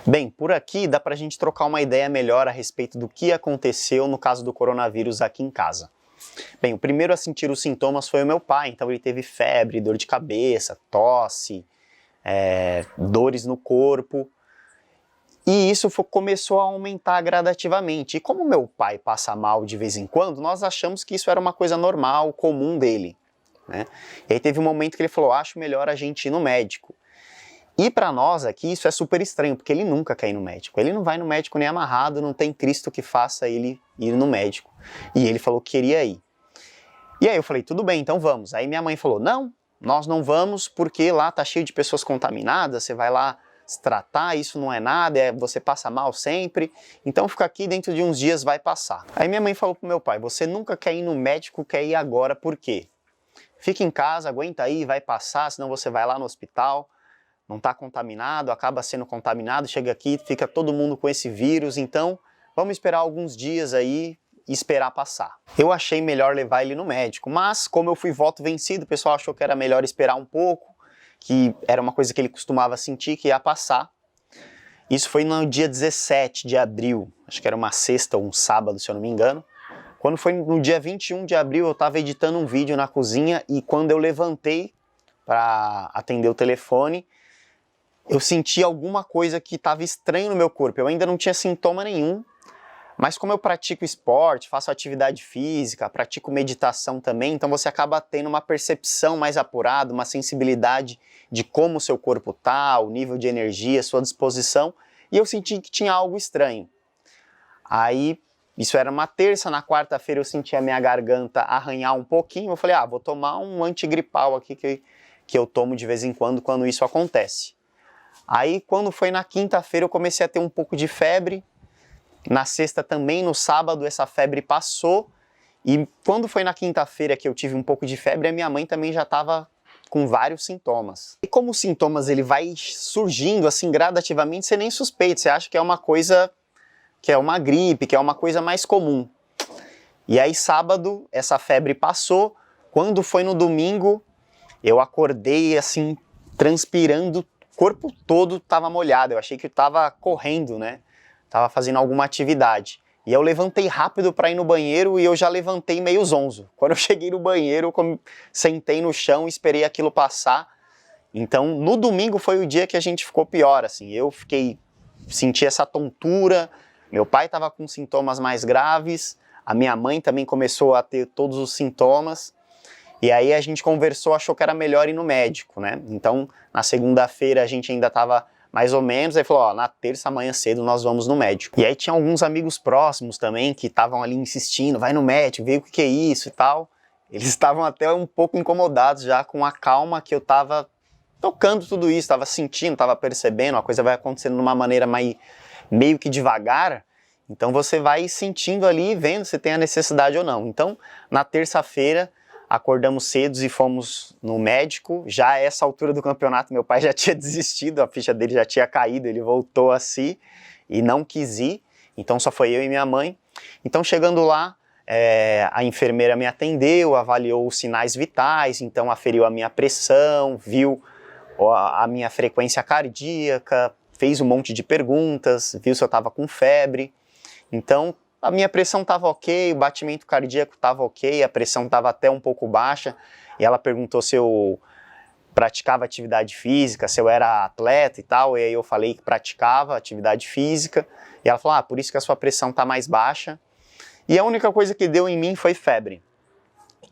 Bem, por aqui dá para a gente trocar uma ideia melhor a respeito do que aconteceu no caso do coronavírus aqui em casa. Bem, o primeiro a sentir os sintomas foi o meu pai, então ele teve febre, dor de cabeça, tosse, dores no corpo, e isso começou a aumentar gradativamente. E como meu pai passa mal de vez em quando, nós achamos que isso era uma coisa normal, comum dele, né? E aí teve um momento que ele falou, acho melhor a gente ir no médico. E para nós aqui isso é super estranho, porque ele nunca quer ir no médico. Ele não vai no médico nem amarrado, não tem Cristo que faça ele ir no médico. E ele falou que queria ir. E aí eu falei, tudo bem, então vamos. Aí minha mãe falou, não, nós não vamos porque lá tá cheio de pessoas contaminadas, você vai lá se tratar, isso não é nada, você passa mal sempre, então fica aqui, dentro de uns dias vai passar. Aí minha mãe falou pro meu pai, você nunca quer ir no médico, quer ir agora, por quê? Fica em casa, aguenta aí, vai passar, senão você vai lá no hospital, não está contaminado, acaba sendo contaminado, chega aqui, fica todo mundo com esse vírus, então vamos esperar alguns dias aí e esperar passar. Eu achei melhor levar ele no médico, mas como eu fui voto vencido, o pessoal achou que era melhor esperar um pouco, que era uma coisa que ele costumava sentir, que ia passar. Isso foi no dia 17 de abril, acho que era uma sexta ou um sábado, se eu não me engano. Quando foi no dia 21 de abril, eu estava editando um vídeo na cozinha e quando eu levantei para atender o telefone, eu senti alguma coisa que estava estranho no meu corpo. Eu ainda não tinha sintoma nenhum, mas como eu pratico esporte, faço atividade física, pratico meditação também, então você acaba tendo uma percepção mais apurada, uma sensibilidade de como o seu corpo está, o nível de energia, sua disposição, e eu senti que tinha algo estranho. Aí, isso era uma terça, na quarta-feira eu senti a minha garganta arranhar um pouquinho, eu falei, vou tomar um antigripal aqui que eu tomo de vez em quando isso acontece. Aí, quando foi na quinta-feira, eu comecei a ter um pouco de febre. Na sexta também, no sábado, essa febre passou. E quando foi na quinta-feira que eu tive um pouco de febre, a minha mãe também já estava com vários sintomas. E como os sintomas ele vai surgindo assim gradativamente, você nem suspeita, você acha que é uma coisa, que é uma gripe, que é uma coisa mais comum. E aí sábado, essa febre passou. Quando foi no domingo, eu acordei assim, transpirando, o corpo todo estava molhado, eu achei que eu estava correndo, né? Estava fazendo alguma atividade. E eu levantei rápido para ir no banheiro e eu já levantei meio zonzo. Quando eu cheguei no banheiro, eu sentei no chão e esperei aquilo passar. Então, no domingo foi o dia que a gente ficou pior, assim. Senti essa tontura, meu pai estava com sintomas mais graves, a minha mãe também começou a ter todos os sintomas. E aí a gente conversou, achou que era melhor ir no médico, né? Então, na segunda-feira a gente ainda estava mais ou menos, aí falou, na terça amanhã cedo nós vamos no médico. E aí tinha alguns amigos próximos também que estavam ali insistindo, vai no médico, vê o que é isso e tal. Eles estavam até um pouco incomodados já com a calma que eu estava tocando tudo isso, estava sentindo, estava percebendo, a coisa vai acontecendo de uma maneira meio que devagar, então você vai sentindo ali, vendo se tem a necessidade ou não. Então, na terça-feira, acordamos cedo e fomos no médico. Já a essa altura do campeonato, meu pai já tinha desistido, a ficha dele já tinha caído, ele voltou a si e não quis ir, então só foi eu e minha mãe. Então chegando lá, a enfermeira me atendeu, avaliou os sinais vitais, então aferiu a minha pressão, viu a minha frequência cardíaca, fez um monte de perguntas, viu se eu estava com febre. Então a minha pressão estava ok, o batimento cardíaco estava ok, a pressão estava até um pouco baixa, e ela perguntou se eu praticava atividade física, se eu era atleta e tal, e aí eu falei que praticava atividade física, e ela falou, por isso que a sua pressão está mais baixa, e a única coisa que deu em mim foi febre.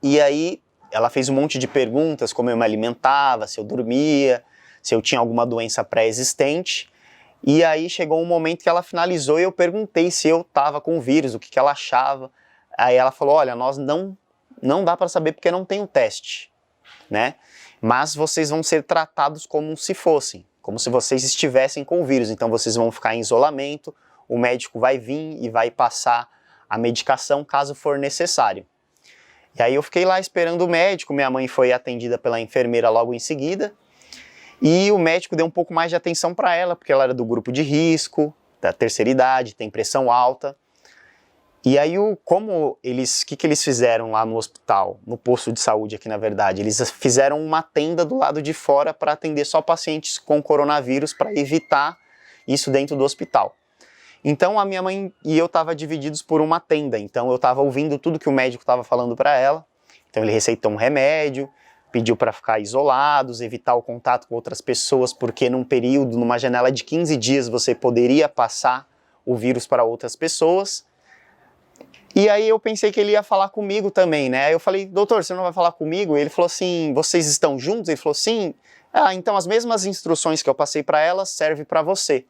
E aí ela fez um monte de perguntas, como eu me alimentava, se eu dormia, se eu tinha alguma doença pré-existente. E aí chegou um momento que ela finalizou e eu perguntei se eu estava com o vírus, o que ela achava. Aí ela falou, olha, nós não dá para saber porque não tem o teste, né? Mas vocês vão ser tratados como se fossem, como se vocês estivessem com o vírus. Então vocês vão ficar em isolamento, o médico vai vir e vai passar a medicação caso for necessário. E aí eu fiquei lá esperando o médico, minha mãe foi atendida pela enfermeira logo em seguida. E o médico deu um pouco mais de atenção para ela, porque ela era do grupo de risco, da terceira idade, tem pressão alta. E aí, o que eles fizeram lá no hospital, no posto de saúde aqui na verdade? Eles fizeram uma tenda do lado de fora para atender só pacientes com coronavírus, para evitar isso dentro do hospital. Então a minha mãe e eu tava divididos por uma tenda, então eu tava ouvindo tudo que o médico estava falando para ela. Então ele receitou um remédio, pediu para ficar isolados, evitar o contato com outras pessoas, porque num período, numa janela de 15 dias, você poderia passar o vírus para outras pessoas. E aí eu pensei que ele ia falar comigo também, né? Aí eu falei, doutor, você não vai falar comigo? Ele falou assim, vocês estão juntos? Ele falou, sim. Ah, então as mesmas instruções que eu passei para ela servem para você.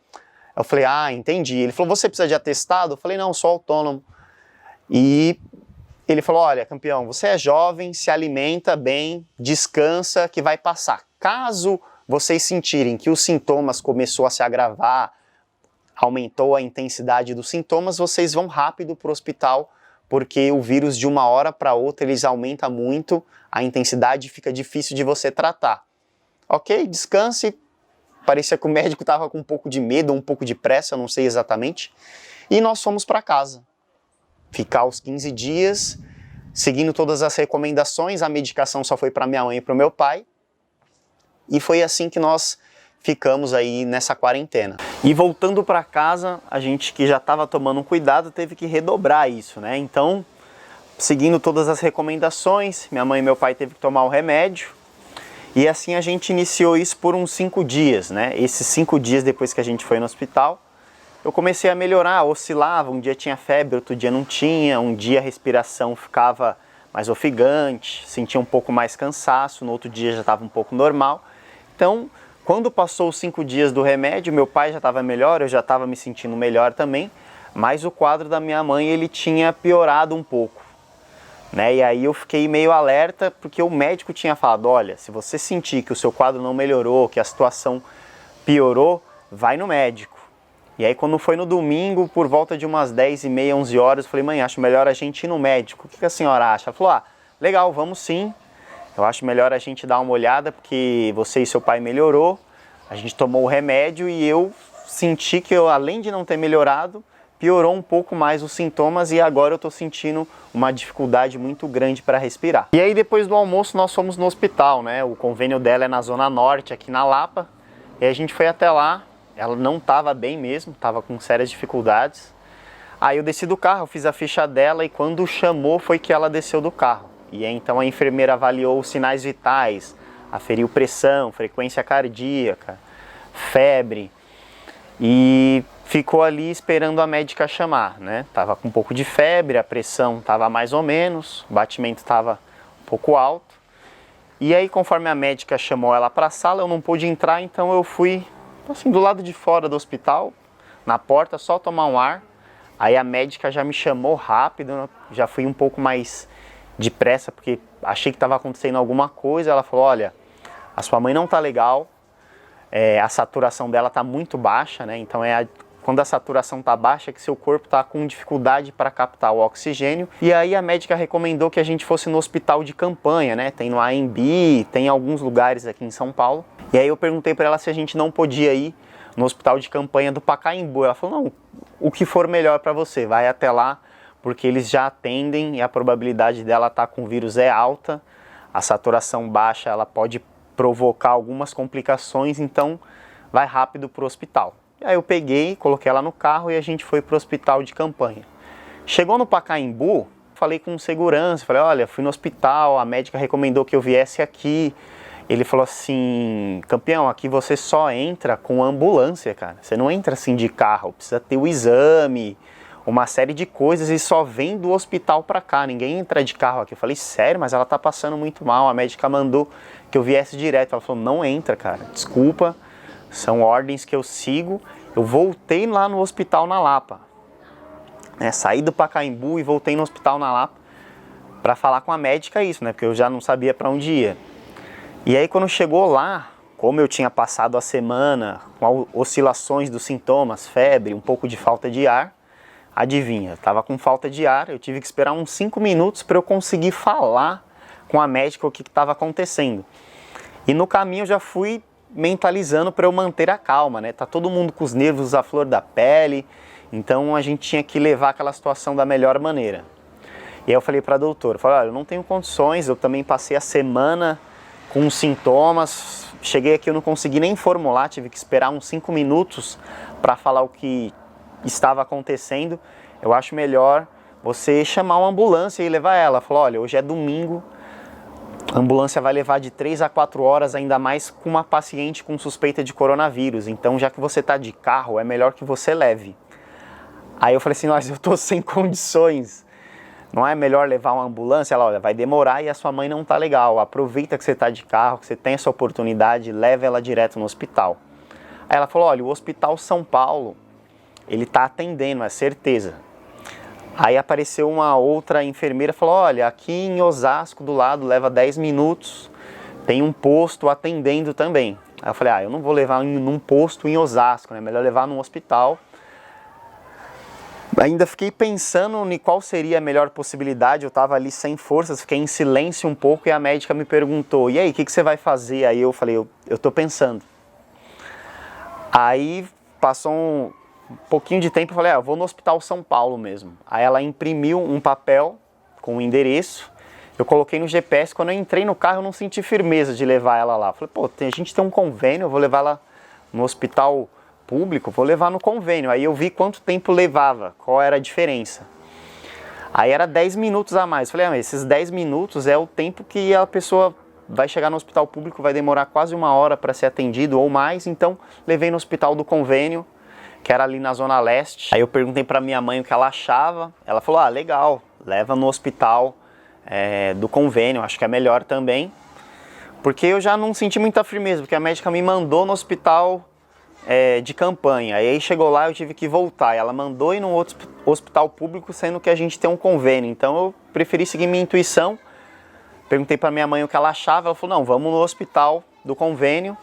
Eu falei, ah, entendi. Ele falou, você precisa de atestado? Eu falei, não, sou autônomo. E ele falou, olha, campeão, você é jovem, se alimenta bem, descansa, que vai passar. Caso vocês sentirem que os sintomas começou a se agravar, aumentou a intensidade dos sintomas, vocês vão rápido para o hospital, porque o vírus de uma hora para outra eles aumenta muito, a intensidade fica difícil de você tratar. Ok, descanse. Parecia que o médico estava com um pouco de medo, um pouco de pressa, eu não sei exatamente. E nós fomos para casa. Ficar os 15 dias, seguindo todas as recomendações, a medicação só foi para minha mãe e para o meu pai. E foi assim que nós ficamos aí nessa quarentena. E voltando para casa, a gente que já estava tomando um cuidado teve que redobrar isso, né? Então, seguindo todas as recomendações, minha mãe e meu pai teve que tomar o remédio. E assim a gente iniciou isso por uns 5 dias, né? Esses 5 dias depois que a gente foi no hospital, eu comecei a melhorar, oscilava, um dia tinha febre, outro dia não tinha, um dia a respiração ficava mais ofegante, sentia um pouco mais cansaço, no outro dia já estava um pouco normal. Então, quando passou os 5 dias do remédio, meu pai já estava melhor, eu já estava me sentindo melhor também, mas o quadro da minha mãe ele tinha piorado um pouco. Né? E aí eu fiquei meio alerta porque o médico tinha falado, olha, se você sentir que o seu quadro não melhorou, que a situação piorou, vai no médico. E aí quando foi no domingo, por volta de umas 10h30, 11 horas, eu falei, mãe, acho melhor a gente ir no médico. O que a senhora acha? Ela falou, ah, legal, vamos sim. Eu acho melhor a gente dar uma olhada porque você e seu pai melhorou. A gente tomou o remédio e eu senti que eu, além de não ter melhorado, piorou um pouco mais os sintomas e agora eu tô sentindo uma dificuldade muito grande para respirar. E aí depois do almoço nós fomos no hospital, né? O convênio dela é na Zona Norte, aqui na Lapa. E a gente foi até lá, ela não estava bem mesmo, estava com sérias dificuldades. Aí eu desci do carro, eu fiz a ficha dela e quando chamou foi que ela desceu do carro. E aí, então a enfermeira avaliou os sinais vitais, aferiu pressão, frequência cardíaca, febre e ficou ali esperando a médica chamar, né? Tava com um pouco de febre, a pressão tava mais ou menos, o batimento tava um pouco alto. E aí, conforme a médica chamou ela para a sala, eu não pude entrar, então eu fui assim do lado de fora do hospital, na porta, só tomar um ar. Aí a médica já me chamou rápido, já fui um pouco mais depressa porque achei que estava acontecendo alguma coisa. Ela falou, olha, a sua mãe não tá legal, a saturação dela tá muito baixa, né? Então quando a saturação está baixa, é que seu corpo está com dificuldade para captar o oxigênio. E aí a médica recomendou que a gente fosse no hospital de campanha, né? Tem no AMB, tem alguns lugares aqui em São Paulo. E aí eu perguntei para ela se a gente não podia ir no hospital de campanha do Pacaembu. Ela falou, não, o que for melhor para você, vai até lá, porque eles já atendem e a probabilidade dela estar com o vírus é alta. A saturação baixa, ela pode provocar algumas complicações, então vai rápido para o hospital. Aí eu peguei, coloquei ela no carro e a gente foi para o hospital de campanha. Chegou no Pacaembu, falei com segurança, falei, olha, fui no hospital, a médica recomendou que eu viesse aqui. Ele falou assim, campeão, aqui você só entra com ambulância, cara. Você não entra assim de carro, precisa ter o exame, uma série de coisas e só vem do hospital para cá. Ninguém entra de carro aqui. Eu falei, sério, mas ela tá passando muito mal. A médica mandou que eu viesse direto. Ela falou, não entra, cara, desculpa. São ordens que eu sigo. Eu voltei lá no hospital na Lapa. Saí do Pacaembu e voltei no hospital na Lapa para falar com a médica isso, né? Porque eu já não sabia para onde ia. E aí quando chegou lá, como eu tinha passado a semana com oscilações dos sintomas, febre, um pouco de falta de ar, adivinha, eu estava com falta de ar, eu tive que esperar uns 5 minutos para eu conseguir falar com a médica o que estava acontecendo. E no caminho eu já fui mentalizando para eu manter a calma, né? Tá todo mundo com os nervos à flor da pele, então a gente tinha que levar aquela situação da melhor maneira. E aí eu falei para a doutora, falei, olha, eu não tenho condições, eu também passei a semana com os sintomas. Cheguei aqui, eu não consegui nem formular, tive que esperar uns 5 minutos para falar o que estava acontecendo. Eu acho melhor você chamar uma ambulância e levar ela. Falou, olha, hoje é domingo, a ambulância vai levar de 3 a 4 horas, ainda mais com uma paciente com suspeita de coronavírus. Então, já que você está de carro, é melhor que você leve. Aí eu falei assim, mas eu tô sem condições. Não é melhor levar uma ambulância? Ela, olha, vai demorar e a sua mãe não tá legal. Aproveita que você tá de carro, que você tem essa oportunidade, leva ela direto no hospital. Aí ela falou, olha, o Hospital São Paulo, ele tá atendendo, é certeza. Aí apareceu uma outra enfermeira e falou, olha, aqui em Osasco do lado leva 10 minutos, tem um posto atendendo também. Aí eu falei, eu não vou levar num posto em Osasco, né? Melhor levar num hospital. Ainda fiquei pensando em qual seria a melhor possibilidade, eu estava ali sem forças, fiquei em silêncio um pouco e a médica me perguntou, e aí, o que você vai fazer? Aí eu falei, eu estou pensando. Aí passou um pouquinho de tempo e falei, eu vou no Hospital São Paulo mesmo. Aí ela imprimiu um papel com o endereço, eu coloquei no GPS, quando eu entrei no carro eu não senti firmeza de levar ela lá. Falei, pô, a gente tem um convênio, eu vou levar ela no hospital público, vou levar no convênio. Aí eu vi quanto tempo levava, qual era a diferença. Aí era 10 minutos a mais. Falei, esses 10 minutos é o tempo que a pessoa vai chegar no hospital público, vai demorar quase 1 hora para ser atendido ou mais, então levei no hospital do convênio, que era ali na Zona Leste. Aí eu perguntei para minha mãe o que ela achava, ela falou, legal, leva no hospital do convênio, acho que é melhor também, porque eu já não senti muita firmeza, porque a médica me mandou no hospital de campanha, aí chegou lá eu tive que voltar, ela mandou ir num outro hospital público, sendo que a gente tem um convênio, então eu preferi seguir minha intuição. Perguntei para minha mãe o que ela achava, ela falou, não, vamos no hospital do convênio,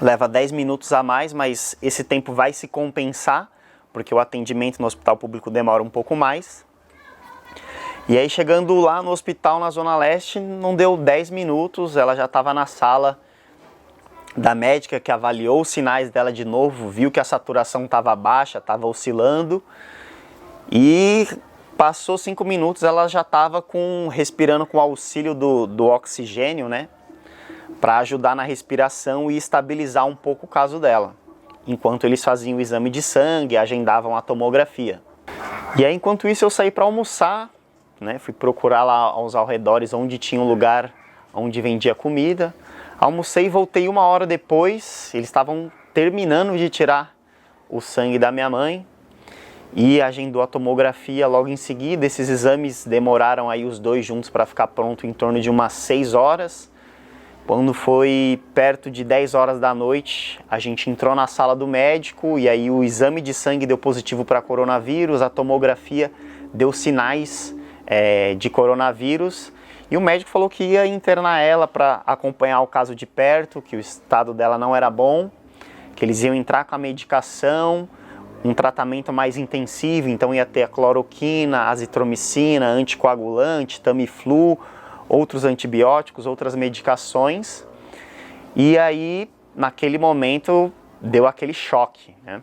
leva 10 minutos a mais, mas esse tempo vai se compensar, porque o atendimento no hospital público demora um pouco mais. E aí chegando lá no hospital na Zona Leste, não deu 10 minutos, ela já estava na sala da médica que avaliou os sinais dela de novo, viu que a saturação estava baixa, estava oscilando, e passou 5 minutos, ela já estava respirando com o auxílio do oxigênio, né, para ajudar na respiração e estabilizar um pouco o caso dela, enquanto eles faziam o exame de sangue, agendavam a tomografia. E aí, enquanto isso, eu saí para almoçar, né, fui procurar lá aos arredores onde tinha um lugar onde vendia comida. Almocei e voltei 1 hora depois, eles estavam terminando de tirar o sangue da minha mãe e agendou a tomografia logo em seguida. Esses exames demoraram aí os dois juntos para ficar pronto em torno de umas 6 horas. Quando foi perto de 10 horas da noite, a gente entrou na sala do médico e aí o exame de sangue deu positivo para coronavírus, a tomografia deu sinais de coronavírus. E o médico falou que ia internar ela para acompanhar o caso de perto, que o estado dela não era bom, que eles iam entrar com a medicação, um tratamento mais intensivo, então ia ter a cloroquina, azitromicina, anticoagulante, Tamiflu, outros antibióticos, outras medicações. E aí, naquele momento, deu aquele choque, né?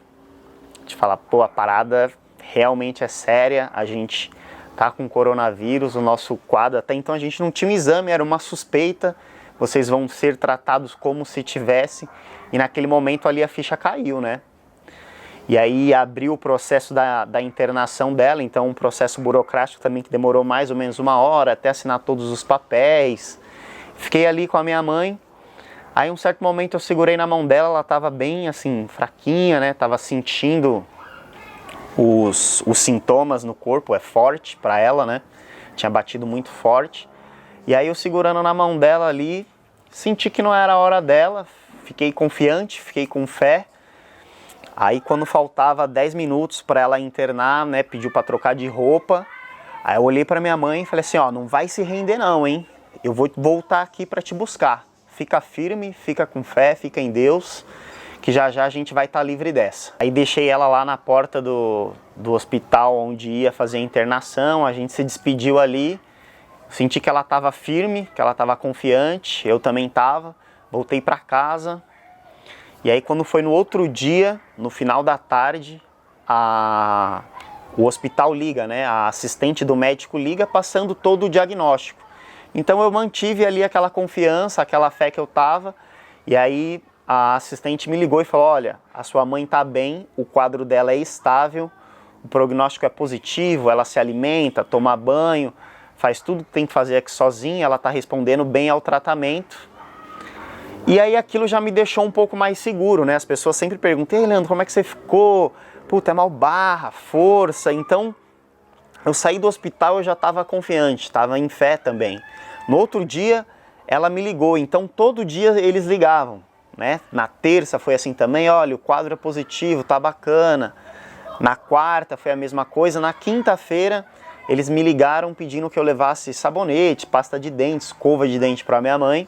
De falar, pô, a parada realmente é séria, a gente tá com coronavírus, o nosso quadro, até então a gente não tinha um exame, era uma suspeita, vocês vão ser tratados como se tivesse, e naquele momento ali a ficha caiu, né? E aí abriu o processo da internação dela, então um processo burocrático também que demorou mais ou menos 1 hora, até assinar todos os papéis. Fiquei ali com a minha mãe, aí um certo momento eu segurei na mão dela, ela estava bem assim, fraquinha, né? Tava sentindo os sintomas no corpo, é forte para ela, né? Tinha batido muito forte. E aí eu segurando na mão dela ali, senti que não era a hora dela, fiquei confiante, fiquei com fé. Aí quando faltava 10 minutos para ela internar, né, pediu para trocar de roupa. Aí eu olhei para minha mãe e falei assim, não vai se render não, hein? Eu vou voltar aqui para te buscar. Fica firme, fica com fé, fica em Deus, que já já a gente vai estar livre dessa. Aí deixei ela lá na porta do hospital onde ia fazer a internação, a gente se despediu ali, senti que ela estava firme, que ela estava confiante, eu também estava, voltei para casa. E aí quando foi no outro dia, no final da tarde, o hospital liga, né? A assistente do médico liga passando todo o diagnóstico. Então eu mantive ali aquela confiança, aquela fé que eu tava, e aí a assistente me ligou e falou: olha, a sua mãe tá bem, o quadro dela é estável, o prognóstico é positivo, ela se alimenta, toma banho, faz tudo que tem que fazer aqui sozinha, ela tá respondendo bem ao tratamento. E aí aquilo já me deixou um pouco mais seguro, né? As pessoas sempre perguntam: ei, Leandro, como é que você ficou? Puta, é mal barra, força. Então eu saí do hospital, eu já estava confiante, estava em fé também. No outro dia, ela me ligou, então todo dia eles ligavam, né? Na terça foi assim também: olha, o quadro é positivo, tá bacana. Na quarta foi a mesma coisa. Na quinta-feira, eles me ligaram pedindo que eu levasse sabonete, pasta de dente, escova de dente para minha mãe.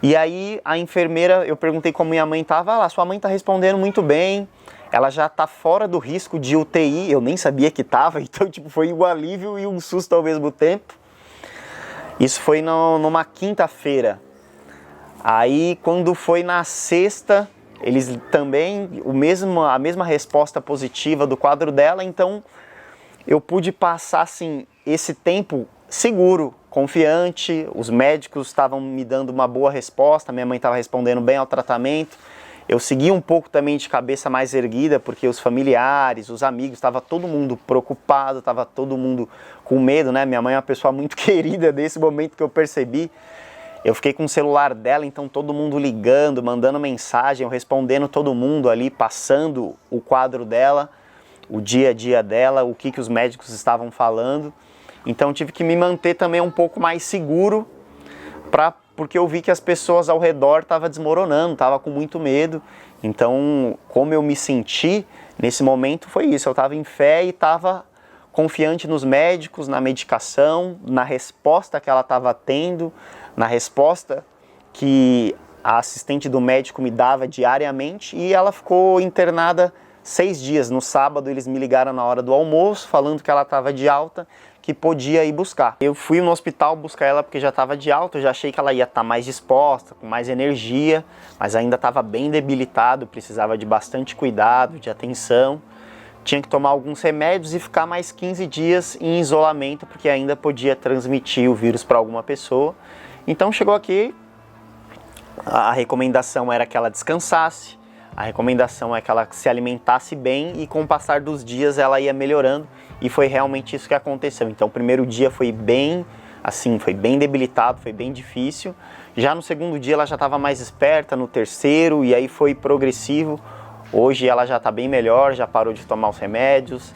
E aí a enfermeira, eu perguntei como minha mãe estava: lá, sua mãe está respondendo muito bem, ela já está fora do risco de UTI, eu nem sabia que estava, então tipo, foi um alívio e um susto ao mesmo tempo. Isso foi numa quinta-feira. Aí quando foi na sexta, eles também, a mesma resposta positiva do quadro dela, então eu pude passar assim, esse tempo seguro, confiante, os médicos estavam me dando uma boa resposta, minha mãe estava respondendo bem ao tratamento. Eu segui um pouco também de cabeça mais erguida, porque os familiares, os amigos, estava todo mundo preocupado, estava todo mundo com medo, né? Minha mãe é uma pessoa muito querida, desse momento que eu percebi. Eu fiquei com o celular dela, então todo mundo ligando, mandando mensagem, eu respondendo todo mundo ali, passando o quadro dela, o dia a dia dela, o que os médicos estavam falando. Então tive que me manter também um pouco mais seguro, porque eu vi que as pessoas ao redor estavam desmoronando, estavam com muito medo. Então, como eu me senti nesse momento foi isso: eu estava em fé e estava confiante nos médicos, na medicação, na resposta que ela estava tendo, na resposta que a assistente do médico me dava diariamente. E ela ficou internada 6 dias. No sábado eles me ligaram na hora do almoço, falando que ela estava de alta, que podia ir buscar. Eu fui no hospital buscar ela porque já estava de alta, eu já achei que ela ia estar mais disposta, com mais energia, mas ainda estava bem debilitado, precisava de bastante cuidado, de atenção. Tinha que tomar alguns remédios e ficar mais 15 dias em isolamento, porque ainda podia transmitir o vírus para alguma pessoa. Então chegou aqui, a recomendação era que ela descansasse, a recomendação é que ela se alimentasse bem, e com o passar dos dias ela ia melhorando, e foi realmente isso que aconteceu. Então o primeiro dia foi bem debilitado, foi bem difícil. Já no segundo dia ela já estava mais esperta, no terceiro, e aí foi progressivo. Hoje ela já está bem melhor, já parou de tomar os remédios,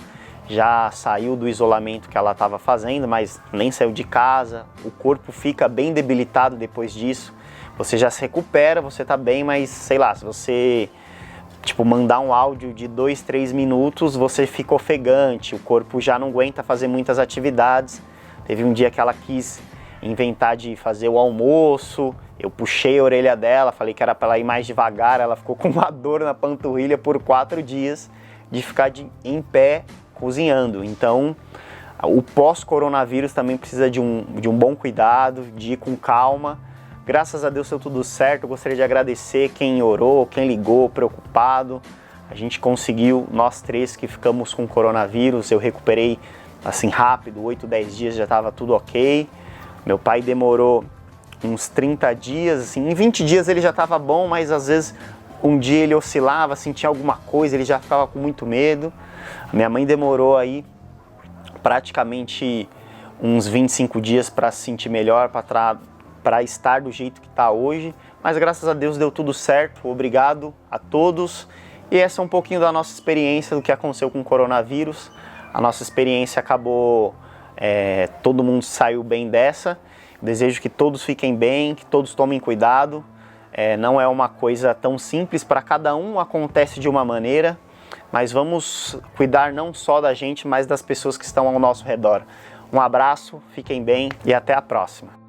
já saiu do isolamento que ela estava fazendo, mas nem saiu de casa. O corpo fica bem debilitado depois disso. Você já se recupera, você está bem, mas sei lá, se você mandar um áudio de 2, 3 minutos, você fica ofegante, o corpo já não aguenta fazer muitas atividades. Teve um dia que ela quis inventar de fazer o almoço, eu puxei a orelha dela, falei que era para ela ir mais devagar, ela ficou com uma dor na panturrilha por 4 dias de ficar em pé cozinhando. Então, o pós-coronavírus também precisa de um bom cuidado, de ir com calma. Graças a Deus deu tudo certo. Eu gostaria de agradecer quem orou, quem ligou, preocupado. A gente conseguiu, nós 3 que ficamos com coronavírus, eu recuperei assim rápido, 8, 10 dias já estava tudo ok. Meu pai demorou uns 30 dias, assim, em 20 dias ele já estava bom, mas às vezes um dia ele oscilava, sentia alguma coisa, ele já ficava com muito medo. A minha mãe demorou aí praticamente uns 25 dias para se sentir melhor, para estar do jeito que está hoje, mas graças a Deus deu tudo certo. Obrigado a todos. E essa é um pouquinho da nossa experiência, do que aconteceu com o coronavírus. A nossa experiência acabou, todo mundo saiu bem dessa. Desejo que todos fiquem bem, que todos tomem cuidado. Não é uma coisa tão simples, para cada um acontece de uma maneira, mas vamos cuidar não só da gente, mas das pessoas que estão ao nosso redor. Um abraço, fiquem bem e até a próxima.